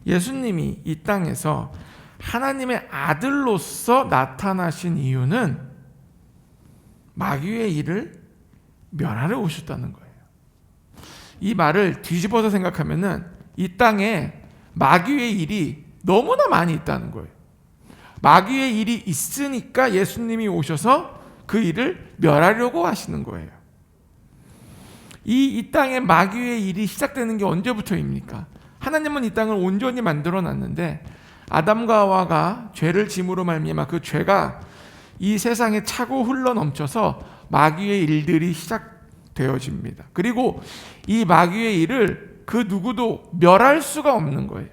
예수님이 이 땅에서 하나님의 아들로서 나타나신 이유는 마귀의 일을 멸하러 오셨다는 거예요. 이 말을 뒤집어서 생각하면은 이 땅에 마귀의 일이 너무나 많이 있다는 거예요. 마귀의 일이 있으니까 예수님이 오셔서 그 일을 멸하려고 하시는 거예요. 이 땅에 마귀의 일이 시작되는 게 언제부터입니까? 하나님은 이 땅을 온전히 만들어 놨는데 아담과 하와가 죄를 짐으로 말미암아 그 죄가 이 세상에 차고 흘러 넘쳐서 마귀의 일들이 시작되어집니다. 그리고 이 마귀의 일을 그 누구도 멸할 수가 없는 거예요.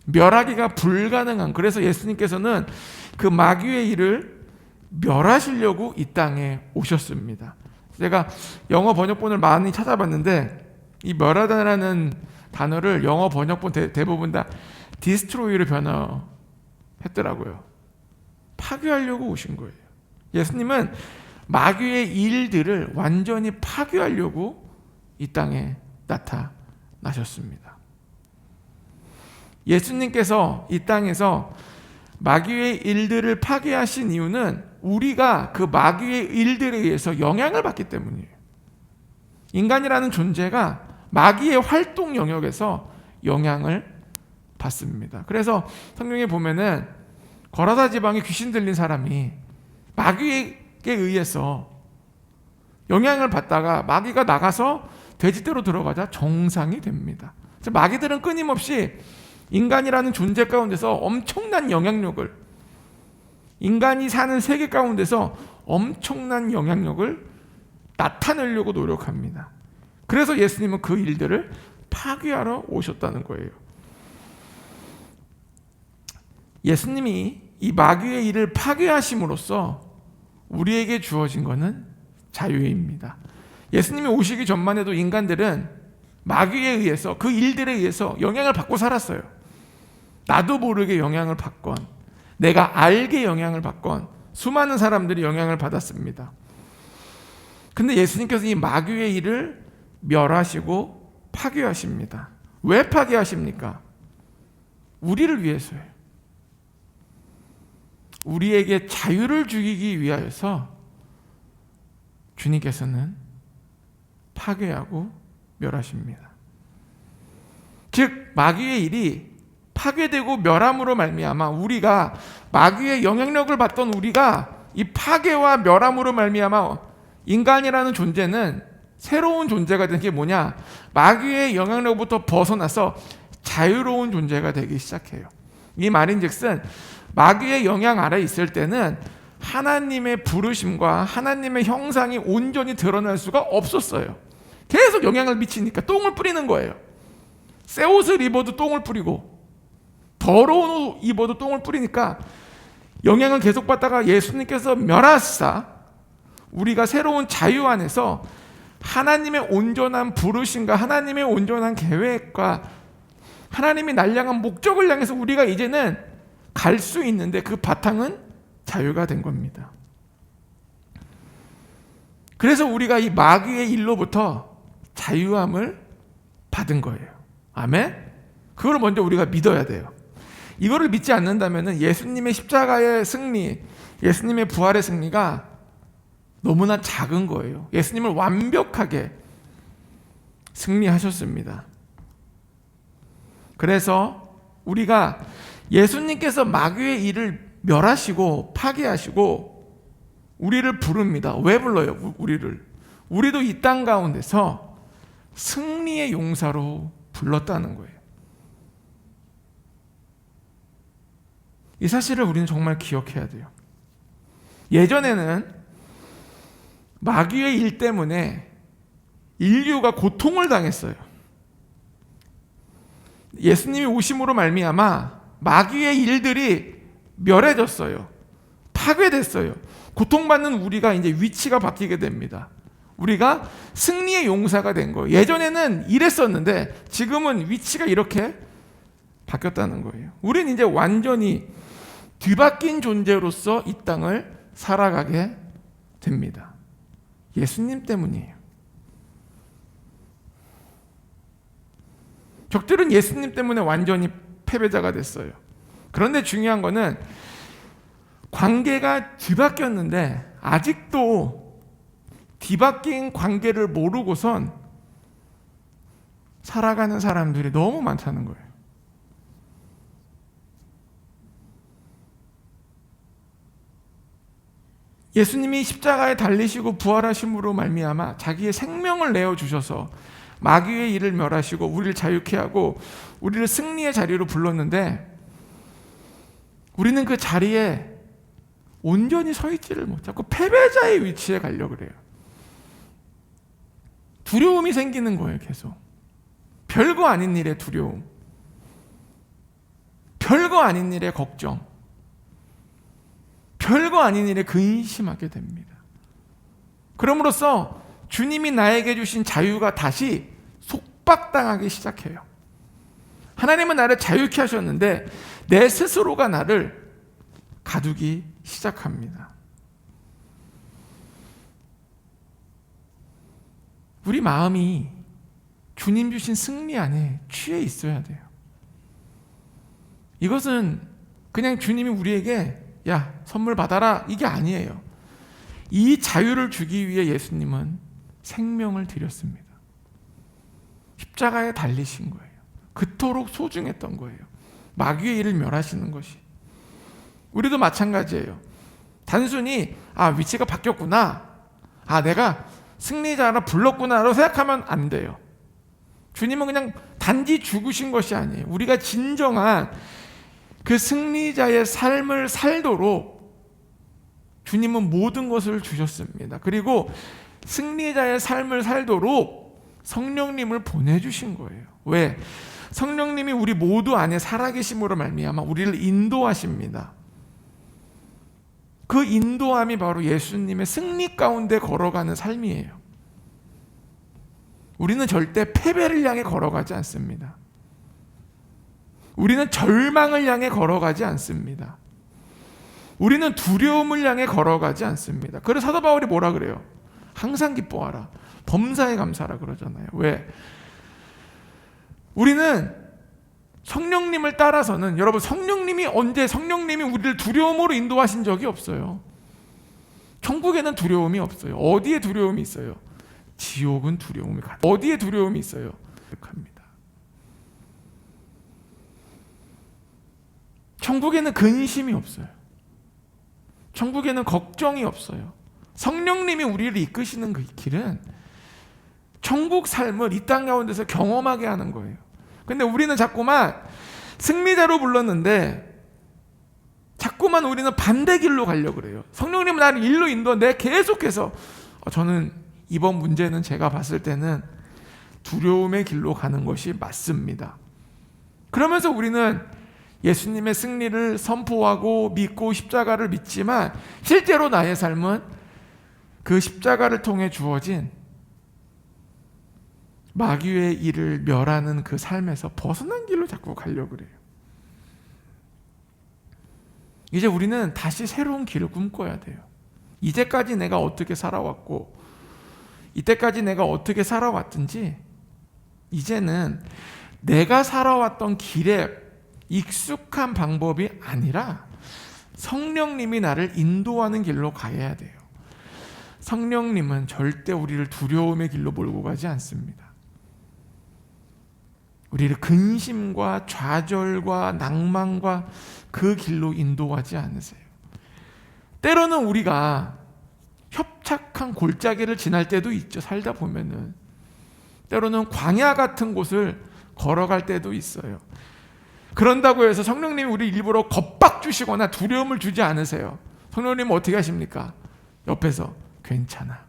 멸하기가 불가능한, 그래서 예수님께서는 그 마귀의 일을 멸하시려고 이 땅에 오셨습니다. 제가 영어 번역본을 많이 찾아봤는데 이 멸하다라는 단어를 영어 번역본 대부분 다 destroy로 변화했더라고요. 파괴하려고 오신 거예요. 예수님은 마귀의 일들을 완전히 파괴하려고 이 땅에 나타나셨습니다. 예수님께서 이 땅에서 마귀의 일들을 파괴하신 이유는 우리가 그 마귀의 일들에 의해서 영향을 받기 때문이에요. 인간이라는 존재가 마귀의 활동 영역에서 영향을 받습니다. 그래서 성경에 보면은 거라사 지방에 귀신 들린 사람이 마귀에게 의해서 영향을 받다가 마귀가 나가서 돼지떼로 들어가자 정상이 됩니다. 그래서 마귀들은 끊임없이 인간이라는 존재 가운데서 엄청난 영향력을, 인간이 사는 세계 가운데서 엄청난 영향력을 나타내려고 노력합니다. 그래서 예수님은 그 일들을 파괴하러 오셨다는 거예요. 예수님이 이 마귀의 일을 파괴하심으로써 우리에게 주어진 것은 자유입니다. 예수님이 오시기 전만 해도 인간들은 마귀에 의해서, 그 일들에 의해서 영향을 받고 살았어요. 나도 모르게 영향을 받건 내가 알게 영향을 받건 수많은 사람들이 영향을 받았습니다. 근데 예수님께서 이 마귀의 일을 멸하시고 파괴하십니다. 왜 파괴하십니까? 우리를 위해서예요. 우리에게 자유를 주기 위하여서 주님께서는 파괴하고 멸하십니다. 즉 마귀의 일이 파괴되고 멸함으로 말미암아 우리가 마귀의 영향력을 받던 우리가 이 파괴와 멸함으로 말미암아 인간이라는 존재는 새로운 존재가 되는 게 뭐냐? 마귀의 영향력부터 벗어나서 자유로운 존재가 되기 시작해요. 이 말인즉슨 마귀의 영향 아래 있을 때는 하나님의 부르심과 하나님의 형상이 온전히 드러날 수가 없었어요. 계속 영향을 미치니까 똥을 뿌리는 거예요. 새 옷을 입어도 똥을 뿌리고 더러운 옷 입어도 똥을 뿌리니까 영향을 계속 받다가 예수님께서 멸하시사 우리가 새로운 자유 안에서 하나님의 온전한 부르심과 하나님의 온전한 계획과 하나님이 날 향한 목적을 향해서 우리가 이제는 갈 수 있는데 그 바탕은 자유가 된 겁니다. 그래서 우리가 이 마귀의 일로부터 자유함을 받은 거예요. 아멘? 그걸 먼저 우리가 믿어야 돼요. 이거를 믿지 않는다면 예수님의 십자가의 승리, 예수님의 부활의 승리가 너무나 작은 거예요. 예수님을 완벽하게 승리하셨습니다. 그래서 우리가 예수님께서 마귀의 일을 멸하시고 파괴하시고 우리를 부릅니다. 왜 불러요? 우리도 이 땅 가운데서 승리의 용사로 불렀다는 거예요. 이 사실을 우리는 정말 기억해야 돼요. 예전에는 마귀의 일 때문에 인류가 고통을 당했어요. 예수님이 오심으로 말미암아 마귀의 일들이 멸해졌어요. 파괴됐어요. 고통받는 우리가 이제 위치가 바뀌게 됩니다. 우리가 승리의 용사가 된 거예요. 예전에는 이랬었는데 지금은 위치가 이렇게 바뀌었다는 거예요. 우리는 이제 완전히 뒤바뀐 존재로서 이 땅을 살아가게 됩니다. 예수님 때문이에요. 적들은 예수님 때문에 완전히 패배자가 됐어요. 그런데 중요한 거는 관계가 뒤바뀌었는데 아직도 뒤바뀐 관계를 모르고선 살아가는 사람들이 너무 많다는 거예요. 예수님이 십자가에 달리시고 부활하심으로 말미암아 자기의 생명을 내어주셔서 마귀의 일을 멸하시고 우리를 자유케 하고 우리를 승리의 자리로 불렀는데 우리는 그 자리에 온전히 서 있지를 못하고 패배자의 위치에 가려고 그래요. 두려움이 생기는 거예요. 계속 별거 아닌 일에 두려움, 별거 아닌 일에 걱정, 별거 아닌 일에 근심하게 됩니다. 그럼으로써 주님이 나에게 주신 자유가 다시 속박당하기 시작해요. 하나님은 나를 자유케 하셨는데 내 스스로가 나를 가두기 시작합니다. 우리 마음이 주님 주신 승리 안에 취해 있어야 돼요. 이것은 그냥 주님이 우리에게 야, 선물 받아라 이게 아니에요. 이 자유를 주기 위해 예수님은 생명을 드렸습니다. 십자가에 달리신 거예요. 그토록 소중했던 거예요. 마귀의 일을 멸하시는 것이. 우리도 마찬가지예요. 단순히 위치가 바뀌었구나, 내가 승리자라 불렀구나라고 생각하면 안 돼요. 주님은 그냥 단지 죽으신 것이 아니에요. 우리가 진정한 그 승리자의 삶을 살도록 주님은 모든 것을 주셨습니다. 그리고 승리자의 삶을 살도록 성령님을 보내주신 거예요. 왜? 성령님이 우리 모두 안에 살아계심으로 말미암아 우리를 인도하십니다. 그 인도함이 바로 예수님의 승리 가운데 걸어가는 삶이에요. 우리는 절대 패배를 향해 걸어가지 않습니다. 우리는 절망을 향해 걸어가지 않습니다. 우리는 두려움을 향해 걸어가지 않습니다. 그래서 사도 바울이 뭐라 그래요? 항상 기뻐하라, 범사에 감사하라 그러잖아요. 왜? 우리는 성령님을 따라서는, 여러분, 성령님이 우리를 두려움으로 인도하신 적이 없어요. 천국에는 두려움이 없어요. 어디에 두려움이 있어요? 지옥은 두려움이 가득. 어디에 두려움이 있어요? 가득합니다. 천국에는 근심이 없어요. 천국에는 걱정이 없어요. 성령님이 우리를 이끄시는 그 길은 천국 삶을 이 땅 가운데서 경험하게 하는 거예요. 근데 우리는 자꾸만 승리자로 불렀는데 자꾸만 우리는 반대 길로 가려고 그래요. 성령님은 나를 일로 인도하는데 계속해서 저는 이번 문제는 제가 봤을 때는 두려움의 길로 가는 것이 맞습니다. 그러면서 우리는 예수님의 승리를 선포하고 믿고 십자가를 믿지만 실제로 나의 삶은 그 십자가를 통해 주어진 마귀의 일을 멸하는 그 삶에서 벗어난 길로 자꾸 가려고 그래요. 이제 우리는 다시 새로운 길을 꿈꿔야 돼요. 이제까지 내가 어떻게 살아왔고 이때까지 내가 어떻게 살아왔든지 이제는 내가 살아왔던 길에 익숙한 방법이 아니라 성령님이 나를 인도하는 길로 가야 돼요. 성령님은 절대 우리를 두려움의 길로 몰고 가지 않습니다. 우리를 근심과 좌절과 낭만과 그 길로 인도하지 않으세요. 때로는 우리가 협착한 골짜기를 지날 때도 있죠. 살다 보면은 때로는 광야 같은 곳을 걸어갈 때도 있어요. 그런다고 해서 성령님이 우리 일부러 겁박 주시거나 두려움을 주지 않으세요. 성령님은 어떻게 하십니까? 옆에서 괜찮아,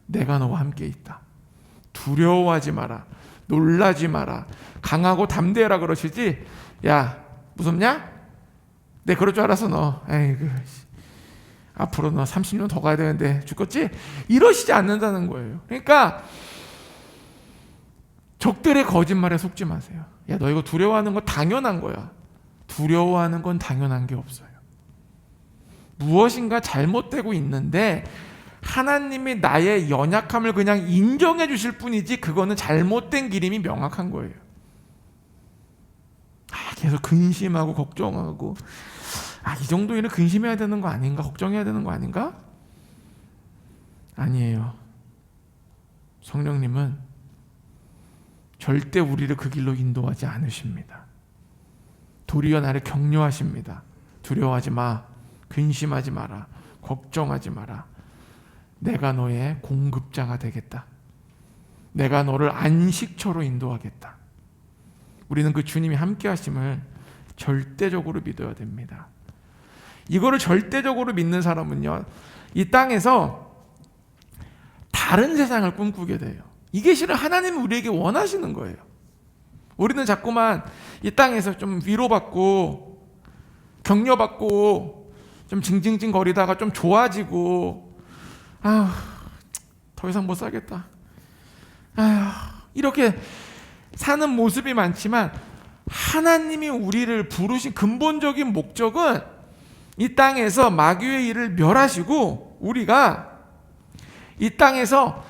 내가 너와 함께 있다, 두려워하지 마라, 놀라지 마라, 강하고 담대해라 그러시지, 야 무섭냐? 내 그럴 줄 알아서 너 에이그 앞으로 너 30년 더 가야 되는데 죽겠지? 이러시지 않는다는 거예요. 그러니까 적들의 거짓말에 속지 마세요. 야, 너 이거 두려워하는 거 당연한 거야. 두려워하는 건 당연한 게 없어요. 무엇인가 잘못되고 있는데 하나님이 나의 연약함을 그냥 인정해 주실 뿐이지 그거는 잘못된 길임이 명확한 거예요. 계속 근심하고 걱정하고, 이 정도 일은 근심해야 되는 거 아닌가? 걱정해야 되는 거 아닌가? 아니에요. 성령님은 절대 우리를 그 길로 인도하지 않으십니다. 도리어 나를 격려하십니다. 두려워하지 마. 근심하지 마라. 걱정하지 마라. 내가 너의 공급자가 되겠다. 내가 너를 안식처로 인도하겠다. 우리는 그 주님이 함께 하심을 절대적으로 믿어야 됩니다. 이거를 절대적으로 믿는 사람은요, 이 땅에서 다른 세상을 꿈꾸게 돼요. 이게 실은 하나님이 우리에게 원하시는 거예요. 우리는 자꾸만 이 땅에서 좀 위로받고 격려받고 좀 징징징 거리다가 좀 좋아지고, 더 이상 못 살겠다, 이렇게 사는 모습이 많지만, 하나님이 우리를 부르신 근본적인 목적은 이 땅에서 마귀의 일을 멸하시고 우리가 이 땅에서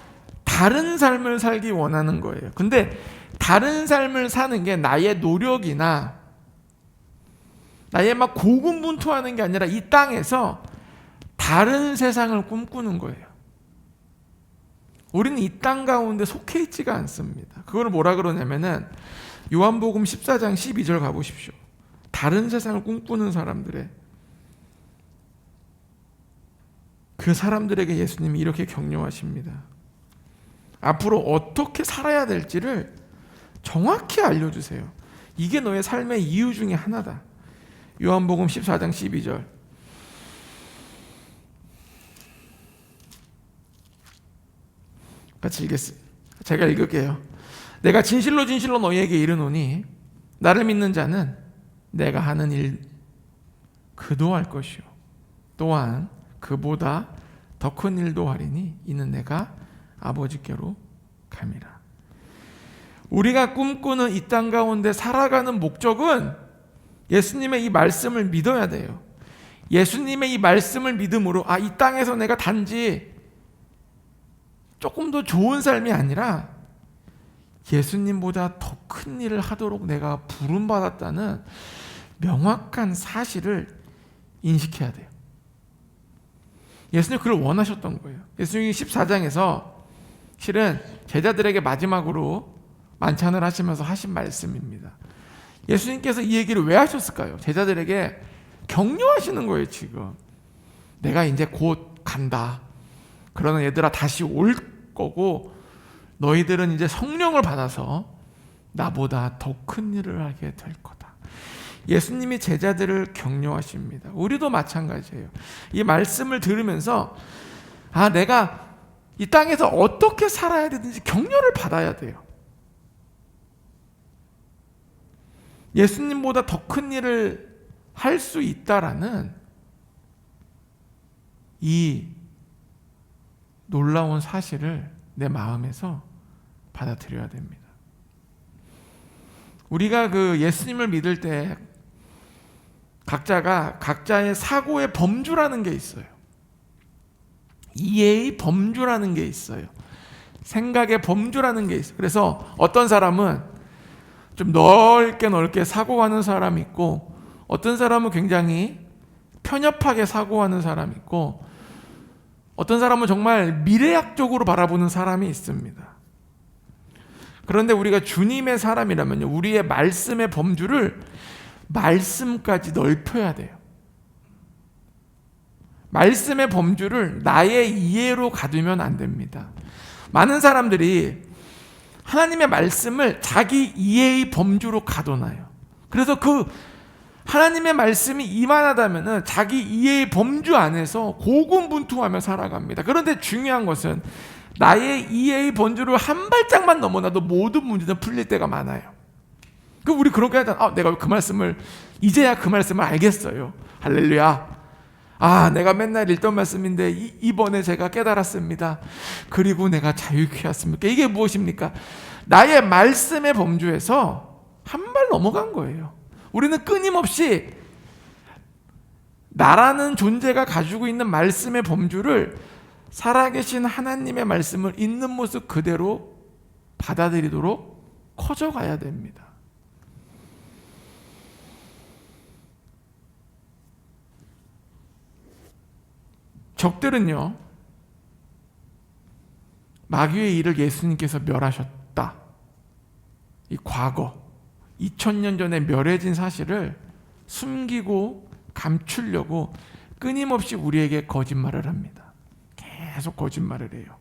다른 삶을 살기 원하는 거예요. 근데 다른 삶을 사는 게 나의 노력이나 나의 막 고군분투하는 게 아니라 이 땅에서 다른 세상을 꿈꾸는 거예요. 우리는 이 땅 가운데 속해 있지가 않습니다. 그걸 뭐라 그러냐면은 요한복음 14장 12절 가보십시오. 다른 세상을 꿈꾸는 사람들의, 그 사람들에게 예수님이 이렇게 격려하십니다. 앞으로 어떻게 살아야 될지를 정확히 알려주세요. 이게 너의 삶의 이유 중에 하나다. 요한복음 14장 12절. 같이 읽겠습니다. 제가 읽을게요. 내가 진실로 진실로 너희에게 이르노니 나를 믿는 자는 내가 하는 일 그도 할 것이요 또한 그보다 더 큰 일도 하리니 이는 내가 아버지께로 감이라. 우리가 꿈꾸는 이 땅 가운데 살아가는 목적은 예수님의 이 말씀을 믿어야 돼요. 예수님의 이 말씀을 믿음으로 이 땅에서 내가 단지 조금 더 좋은 삶이 아니라 예수님보다 더 큰 일을 하도록 내가 부름받았다는 명확한 사실을 인식해야 돼요. 예수님 그걸 원하셨던 거예요. 예수님이 14장에서 실은 제자들에게 마지막으로 만찬을 하시면서 하신 말씀입니다. 예수님께서 이 얘기를 왜 하셨을까요? 제자들에게 격려하시는 거예요. 지금 내가 이제 곧 간다. 그러는 얘들아 다시 올 거고 너희들은 이제 성령을 받아서 나보다 더 큰 일을 하게 될 거다. 예수님이 제자들을 격려하십니다. 우리도 마찬가지예요. 이 말씀을 들으면서 내가 이 땅에서 어떻게 살아야 되든지 격려를 받아야 돼요. 예수님보다 더 큰 일을 할 수 있다라는 이 놀라운 사실을 내 마음에서 받아들여야 됩니다. 우리가 그 예수님을 믿을 때 각자가 각자의 사고의 범주라는 게 있어요. 이해의 범주라는 게 있어요. 생각의 범주라는 게 있어요. 그래서 어떤 사람은 좀 넓게 사고하는 사람이 있고, 어떤 사람은 굉장히 편협하게 사고하는 사람이 있고, 어떤 사람은 정말 미래학적으로 바라보는 사람이 있습니다. 그런데 우리가 주님의 사람이라면요, 우리의 말씀의 범주를 말씀까지 넓혀야 돼요. 말씀의 범주를 나의 이해로 가두면 안 됩니다. 많은 사람들이 하나님의 말씀을 자기 이해의 범주로 가둬놔요. 그래서 그 하나님의 말씀이 이만하다면 자기 이해의 범주 안에서 고군분투하며 살아갑니다. 그런데 중요한 것은 나의 이해의 범주를 한 발짝만 넘어나도 모든 문제는 풀릴 때가 많아요. 우리 그렇게 하다 내가 그 말씀을 이제야 그 말씀을 알겠어요. 할렐루야. 내가 맨날 읽던 말씀인데 이번에 제가 깨달았습니다. 그리고 내가 자유케 하였습니까? 이게 무엇입니까? 나의 말씀의 범주에서 한 발 넘어간 거예요. 우리는 끊임없이 나라는 존재가 가지고 있는 말씀의 범주를 살아계신 하나님의 말씀을 있는 모습 그대로 받아들이도록 커져가야 됩니다. 적들은요, 마귀의 일을 예수님께서 멸하셨다, 이 과거 2000년 전에 멸해진 사실을 숨기고 감추려고 끊임없이 우리에게 거짓말을 합니다. 계속 거짓말을 해요.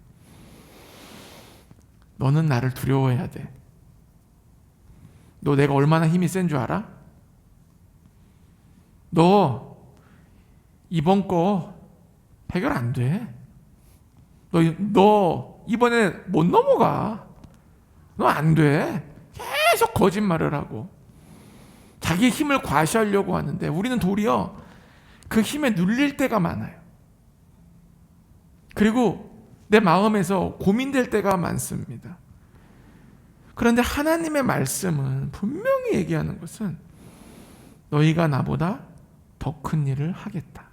너는 나를 두려워해야 돼. 너 내가 얼마나 힘이 센 줄 알아? 너 이번 거 해결 안 돼. 너 이번에 못 넘어가. 너 안 돼. 계속 거짓말을 하고 자기의 힘을 과시하려고 하는데, 우리는 도리어 그 힘에 눌릴 때가 많아요. 그리고 내 마음에서 고민될 때가 많습니다. 그런데 하나님의 말씀은 분명히 얘기하는 것은 너희가 나보다 더 큰 일을 하겠다.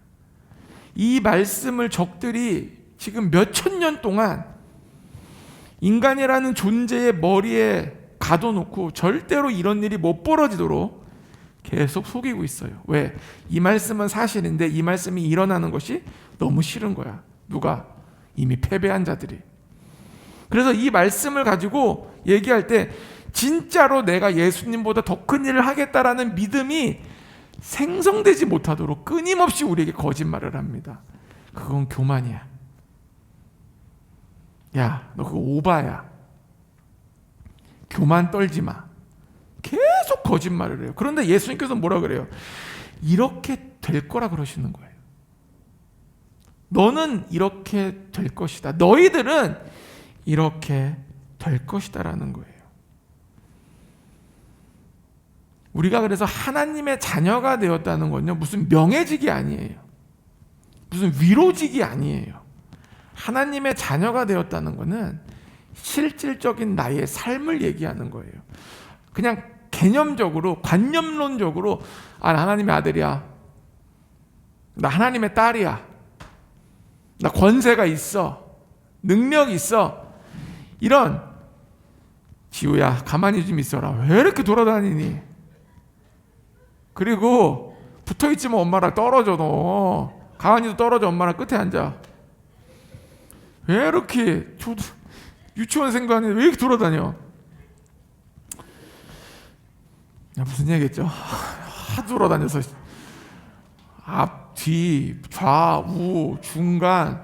이 말씀을 적들이 지금 몇천 년 동안 인간이라는 존재의 머리에 가둬놓고 절대로 이런 일이 못 벌어지도록 계속 속이고 있어요. 왜? 이 말씀은 사실인데 이 말씀이 일어나는 것이 너무 싫은 거야. 누가? 이미 패배한 자들이. 그래서 이 말씀을 가지고 얘기할 때 진짜로 내가 예수님보다 더 큰 일을 하겠다라는 믿음이 생성되지 못하도록 끊임없이 우리에게 거짓말을 합니다. 그건 교만이야. 야, 너 그거 오바야. 교만 떨지 마. 계속 거짓말을 해요. 그런데 예수님께서 뭐라 그래요? 이렇게 될 거라 그러시는 거예요. 너는 이렇게 될 것이다. 너희들은 이렇게 될 것이다라는 거예요. 우리가 그래서 하나님의 자녀가 되었다는 건요, 무슨 명예직이 아니에요. 무슨 위로직이 아니에요. 하나님의 자녀가 되었다는 것은 실질적인 나의 삶을 얘기하는 거예요. 그냥 개념적으로, 관념론적으로 나 하나님의 아들이야, 나 하나님의 딸이야, 나 권세가 있어, 능력이 있어, 이런, 지우야 가만히 좀 있어라, 왜 이렇게 돌아다니니, 그리고 붙어있지만 엄마랑 떨어져, 너 가만히도 떨어져, 엄마랑 끝에 앉아, 왜 이렇게 유치원생도 아닌데 왜 이렇게 돌아다녀. 무슨 얘기겠죠? 하도 돌아다녀서 앞, 뒤, 좌우, 중간.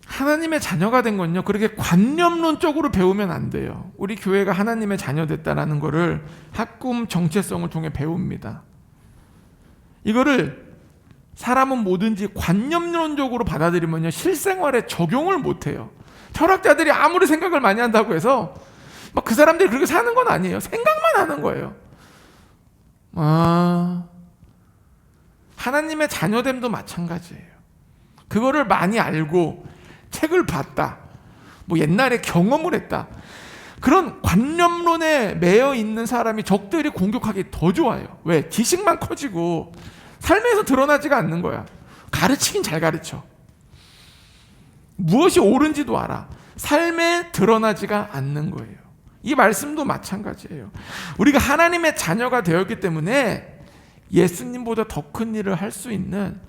하나님의 자녀가 된 건요, 그렇게 관념론적으로 배우면 안 돼요. 우리 교회가 하나님의 자녀 됐다라는 거를 학금 정체성을 통해 배웁니다. 이거를 사람은 뭐든지 관념론적으로 받아들이면요, 실생활에 적용을 못해요. 철학자들이 아무리 생각을 많이 한다고 해서 막 그 사람들이 그렇게 사는 건 아니에요. 생각만 하는 거예요. 하나님의 자녀됨도 마찬가지예요. 그거를 많이 알고 책을 봤다, 뭐 옛날에 경험을 했다, 그런 관념론에 매여 있는 사람이 적들이 공격하기 더 좋아요. 왜? 지식만 커지고 삶에서 드러나지가 않는 거야. 가르치긴 잘 가르쳐. 무엇이 옳은지도 알아. 삶에 드러나지가 않는 거예요. 이 말씀도 마찬가지예요. 우리가 하나님의 자녀가 되었기 때문에 예수님보다 더 큰 일을 할 수 있는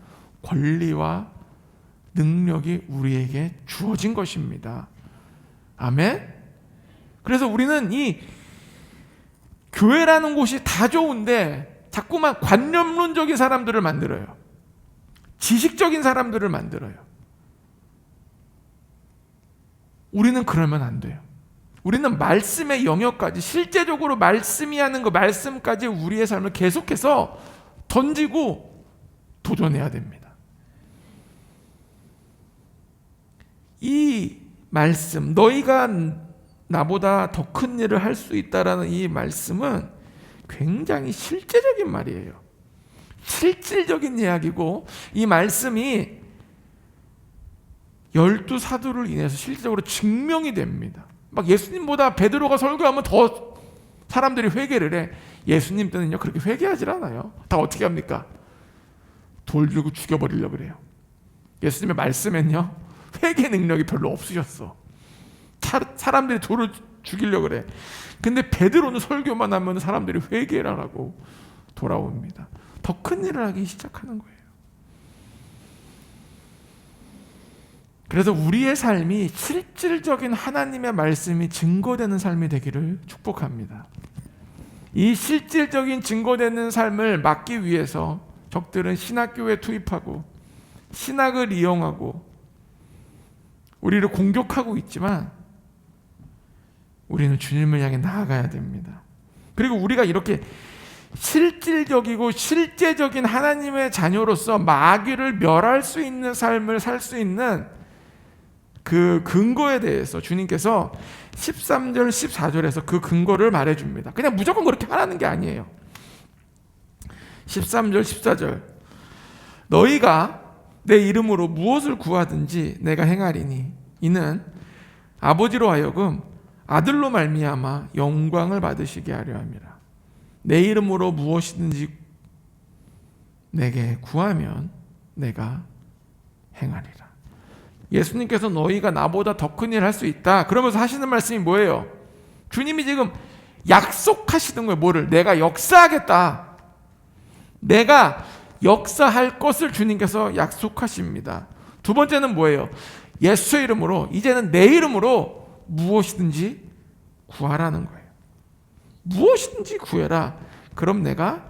권리와 능력이 우리에게 주어진 것입니다. 아멘? 그래서 우리는 이 교회라는 곳이 다 좋은데 자꾸만 관념론적인 사람들을 만들어요. 지식적인 사람들을 만들어요. 우리는 그러면 안 돼요. 우리는 말씀의 영역까지, 실제적으로 말씀이 하는 그 말씀까지 우리의 삶을 계속해서 던지고 도전해야 됩니다. 이 말씀, 너희가 나보다 더 큰 일을 할 수 있다라는 이 말씀은 굉장히 실제적인 말이에요. 실질적인 이야기고, 이 말씀이 12사도를 인해서 실질적으로 증명이 됩니다. 막 예수님보다 베드로가 설교하면 더 사람들이 회개를 해. 예수님 때는요 그렇게 회개하질 않아요. 다 어떻게 합니까? 돌 들고 죽여버리려고 그래요. 예수님의 말씀엔요 회개 능력이 별로 없으셨어. 사람들이 돌을 죽이려고 그래. 근데 베드로는 설교만 하면 사람들이 회개를 하라고 돌아옵니다. 더 큰 일을 하기 시작하는 거예요. 그래서 우리의 삶이 실질적인 하나님의 말씀이 증거되는 삶이 되기를 축복합니다. 이 실질적인 증거되는 삶을 막기 위해서 적들은 신학교에 투입하고 신학을 이용하고 우리를 공격하고 있지만 우리는 주님을 향해 나아가야 됩니다. 그리고 우리가 이렇게 실질적이고 실제적인 하나님의 자녀로서 마귀를 멸할 수 있는 삶을 살 수 있는 그 근거에 대해서 주님께서 13절, 14절에서 그 근거를 말해줍니다. 그냥 무조건 그렇게 하라는 게 아니에요. 13절, 14절 너희가 내 이름으로 무엇을 구하든지 내가 행하리니 이는 아버지로 하여금 아들로 말미암아 영광을 받으시게 하려 함이라. 내 이름으로 무엇이든지 내게 구하면 내가 행하리라. 예수님께서 너희가 나보다 더 큰 일을 할 수 있다 그러면서 하시는 말씀이 뭐예요? 주님이 지금 약속하시는 거예요. 뭐를? 내가 역사하겠다. 내가 역사할 것을 주님께서 약속하십니다. 두 번째는 뭐예요? 예수의 이름으로, 이제는 내 이름으로 무엇이든지 구하라는 거예요. 무엇이든지 구해라. 그럼 내가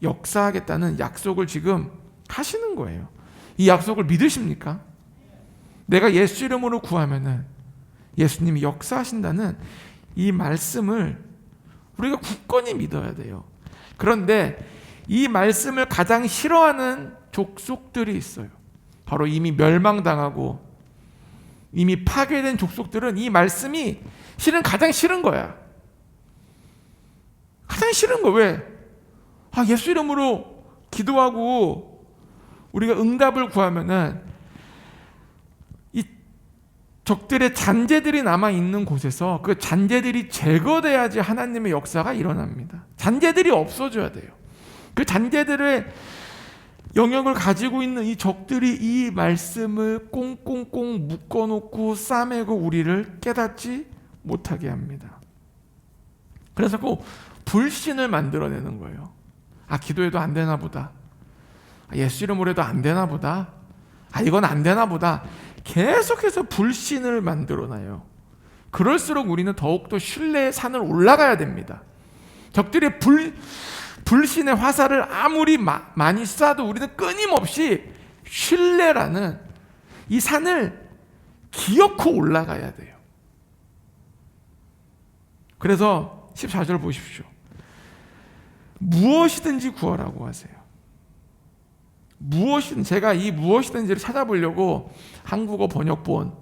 역사하겠다는 약속을 지금 하시는 거예요. 이 약속을 믿으십니까? 내가 예수 이름으로 구하면은 예수님이 역사하신다는 이 말씀을 우리가 굳건히 믿어야 돼요. 그런데 이 말씀을 가장 싫어하는 족속들이 있어요. 바로 이미 멸망당하고 이미 파괴된 족속들은 이 말씀이 실은 가장 싫은 거야. 가장 싫은 거 왜? 예수 이름으로 기도하고 우리가 응답을 구하면은 이 적들의 잔재들이 남아 있는 곳에서 그 잔재들이 제거돼야지 하나님의 역사가 일어납니다. 잔재들이 없어져야 돼요. 그 잔재들의 영역을 가지고 있는 이 적들이 이 말씀을 꽁꽁꽁 묶어놓고 싸매고 우리를 깨닫지 못하게 합니다. 그래서 꼭 불신을 만들어내는 거예요. 기도해도 안 되나 보다. 예수 이름으로 해도 안 되나 보다. 이건 안 되나 보다. 계속해서 불신을 만들어놔요. 그럴수록 우리는 더욱더 신뢰의 산을 올라가야 됩니다. 적들의 불신의 화살을 아무리 많이 쏴도 우리는 끊임없이 신뢰라는 이 산을 기어코 올라가야 돼요. 그래서 14절 보십시오. 무엇이든지 구하라고 하세요. 무엇이든, 제가 이 무엇이든지를 찾아보려고 한국어 번역본,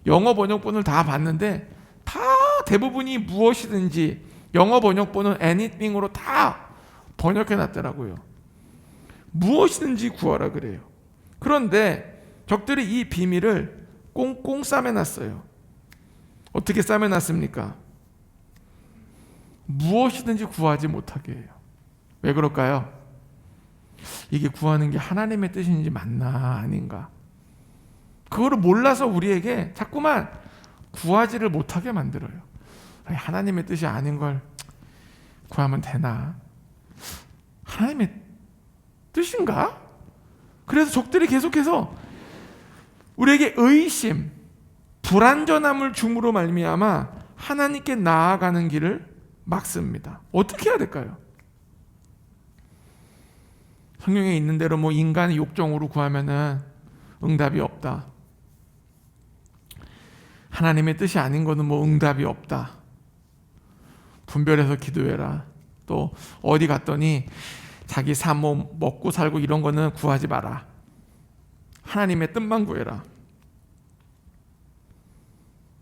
영어 번역본을 다 봤는데 다 대부분이 무엇이든지, 영어 번역본은 anything으로 다 번역해 놨더라고요. 무엇이든지 구하라 그래요. 그런데 적들이 이 비밀을 꽁꽁 싸매놨어요. 어떻게 싸매놨습니까? 무엇이든지 구하지 못하게 해요. 왜 그럴까요? 이게 구하는 게 하나님의 뜻인지 맞나 아닌가, 그거를 몰라서 우리에게 자꾸만 구하지를 못하게 만들어요. 하나님의 뜻이 아닌 걸 구하면 되나? 하나님의 뜻인가? 그래서 적들이 계속해서 우리에게 의심, 불완전함을 줌으로 말미암아 하나님께 나아가는 길을 막습니다. 어떻게 해야 될까요? 성경에 있는 대로 인간의 욕정으로 구하면은 응답이 없다. 하나님의 뜻이 아닌 거는 응답이 없다. 분별해서 기도해라. 또 어디 갔더니 자기 삶 먹고 살고 이런 거는 구하지 마라. 하나님의 뜻만 구해라.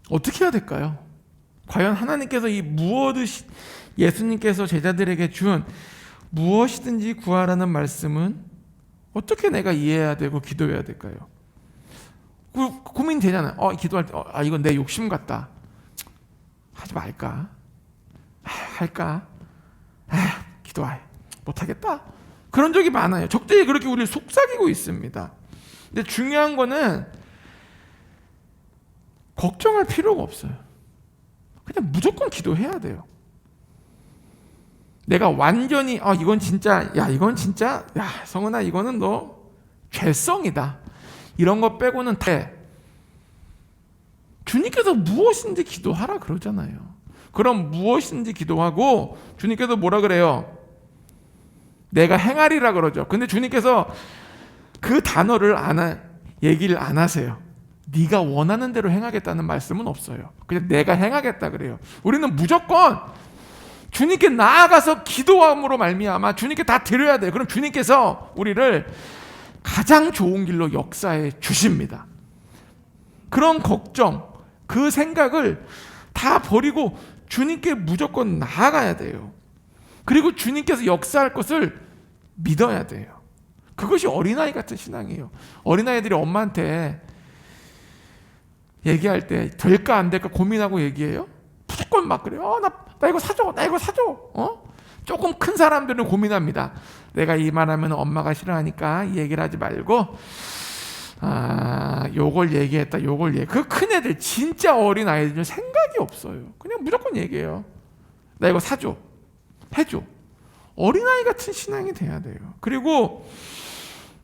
어떻게 해야 될까요? 과연 하나님께서 이 예수님께서 제자들에게 준 무엇이든지 구하라는 말씀은 어떻게 내가 이해해야 되고 기도해야 될까요? 고민되잖아요. 기도할 때 이건 내 욕심 같다. 하지 말까? 할까? 기도해. 못하겠다. 그런 적이 많아요. 적들이 그렇게 우리를 속삭이고 있습니다. 근데 중요한 거는 걱정할 필요가 없어요. 그냥 무조건 기도해야 돼요. 내가 완전히 이건 진짜 야 성은아 이거는 너 죄성이다, 이런 거 빼고는 돼. 주님께서 무엇인지 기도하라 그러잖아요. 그럼 무엇인지 기도하고 주님께서 뭐라 그래요? 내가 행하리라 그러죠. 근데 주님께서 그 단어를 얘기를 안 하세요. 네가 원하는 대로 행하겠다는 말씀은 없어요. 그냥 내가 행하겠다 그래요. 우리는 무조건 주님께 나아가서 기도함으로 말미암아 주님께 다 드려야 돼요. 그럼 주님께서 우리를 가장 좋은 길로 역사해 주십니다. 그런 걱정, 그 생각을 다 버리고 주님께 무조건 나아가야 돼요. 그리고 주님께서 역사할 것을 믿어야 돼요. 그것이 어린아이 같은 신앙이에요. 어린아이들이 엄마한테 얘기할 때 될까 안 될까 고민하고 얘기해요? 무조건 막 그래요. 나 이거 사줘, 나 이거 사줘. 조금 큰 사람들은 고민합니다. 내가 이 말하면 엄마가 싫어하니까 이 얘기를 하지 말고 요걸 얘기했다, 그 큰 애들, 진짜 어린 아이들은 생각이 없어요. 그냥 무조건 얘기해요. 나 이거 사줘, 해줘. 어린아이 같은 신앙이 돼야 돼요. 그리고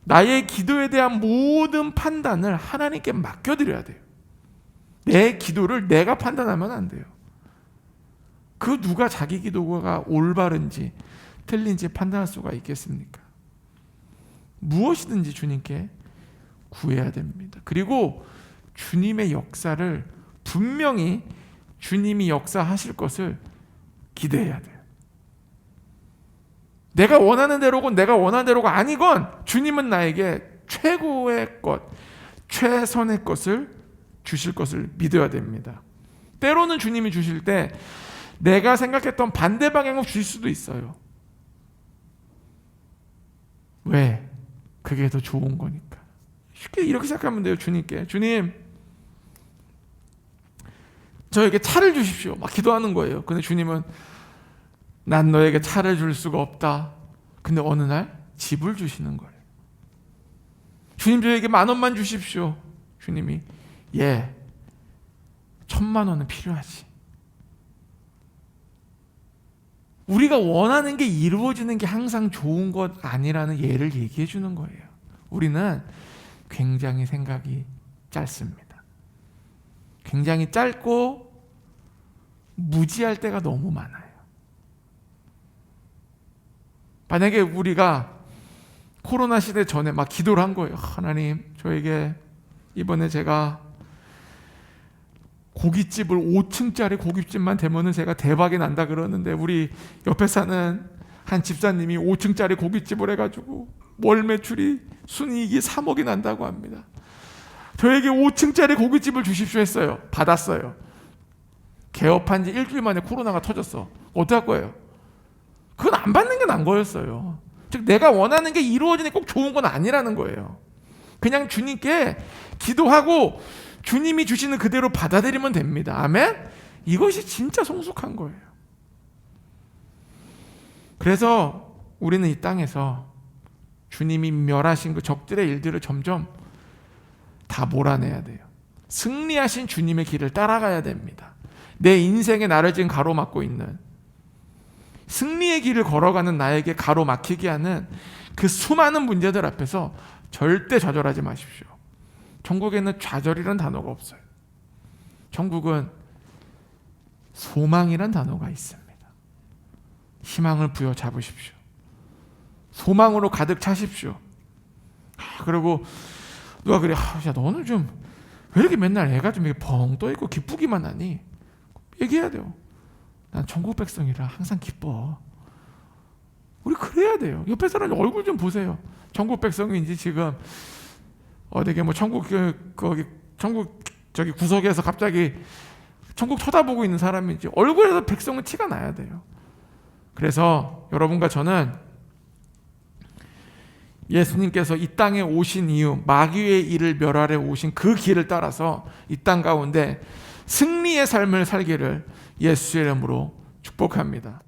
나의 기도에 대한 모든 판단을 하나님께 맡겨드려야 돼요. 내 기도를 내가 판단하면 안 돼요. 그 누가 자기 기도가 올바른지 틀린지 판단할 수가 있겠습니까? 무엇이든지 주님께 구해야 됩니다. 그리고 주님의 역사를, 분명히 주님이 역사하실 것을 기대해야 돼요. 내가 원하는 대로건 내가 원하는 대로가 아니건 주님은 나에게 최고의 것, 최선의 것을 주실 것을 믿어야 됩니다. 때로는 주님이 주실 때 내가 생각했던 반대 방향으로 주실 수도 있어요. 왜? 그게 더 좋은 거니까. 쉽게 이렇게 생각하면 돼요. 주님께, 주님, 저에게 차를 주십시오. 막 기도하는 거예요. 근데 주님은 난 너에게 차를 줄 수가 없다. 근데 어느 날 집을 주시는 거예요. 주님, 저에게 10,000원만 주십시오. 주님이 1,000,000원은 필요하지. 우리가 원하는 게 이루어지는 게 항상 좋은 것 아니라는 예를 얘기해 주는 거예요. 우리는 굉장히 생각이 짧습니다. 굉장히 짧고 무지할 때가 너무 많아요. 만약에 우리가 코로나 시대 전에 막 기도를 한 거예요. 하나님, 저에게 이번에 제가 고깃집을 5층짜리 고깃집만 되면은 제가 대박이 난다 그러는데, 우리 옆에 사는 한 집사님이 5층짜리 고깃집을 해가지고 월 매출이 순이익이 3억이 난다고 합니다. 저에게 5층짜리 고깃집을 주십시오 했어요. 받았어요. 개업한 지 일주일 만에 코로나가 터졌어. 어떡할 거예요? 그건 안 받는 게 나은 거였어요. 즉 내가 원하는 게 이루어지는 게 꼭 좋은 건 아니라는 거예요. 그냥 주님께 기도하고 주님이 주시는 그대로 받아들이면 됩니다. 아멘? 이것이 진짜 성숙한 거예요. 그래서 우리는 이 땅에서 주님이 멸하신 그 적들의 일들을 점점 다 몰아내야 돼요. 승리하신 주님의 길을 따라가야 됩니다. 내 인생에 나를 지금 가로막고 있는, 승리의 길을 걸어가는 나에게 가로막히게 하는 그 수많은 문제들 앞에서 절대 좌절하지 마십시오. 천국에는 좌절이란 단어가 없어요. 천국은 소망이란 단어가 있습니다. 희망을 부여잡으십시오. 소망으로 가득 차십시오. 그리고 누가 그래, 야 너는 좀 왜 이렇게 맨날 애가 좀 벙 떠있고 기쁘기만 하니? 얘기해야 돼요. 난 천국 백성이라 항상 기뻐. 우리 그래야 돼요. 옆에 사람 얼굴 좀 보세요. 천국 백성인지 지금 되게 뭐 천국 저기 구석에서 갑자기 천국 쳐다보고 있는 사람인지 얼굴에서 백성은 티가 나야 돼요. 그래서 여러분과 저는 예수님께서 이 땅에 오신 이유, 마귀의 일을 멸하러 오신 그 길을 따라서 이 땅 가운데 승리의 삶을 살기를 예수의 이름으로 축복합니다.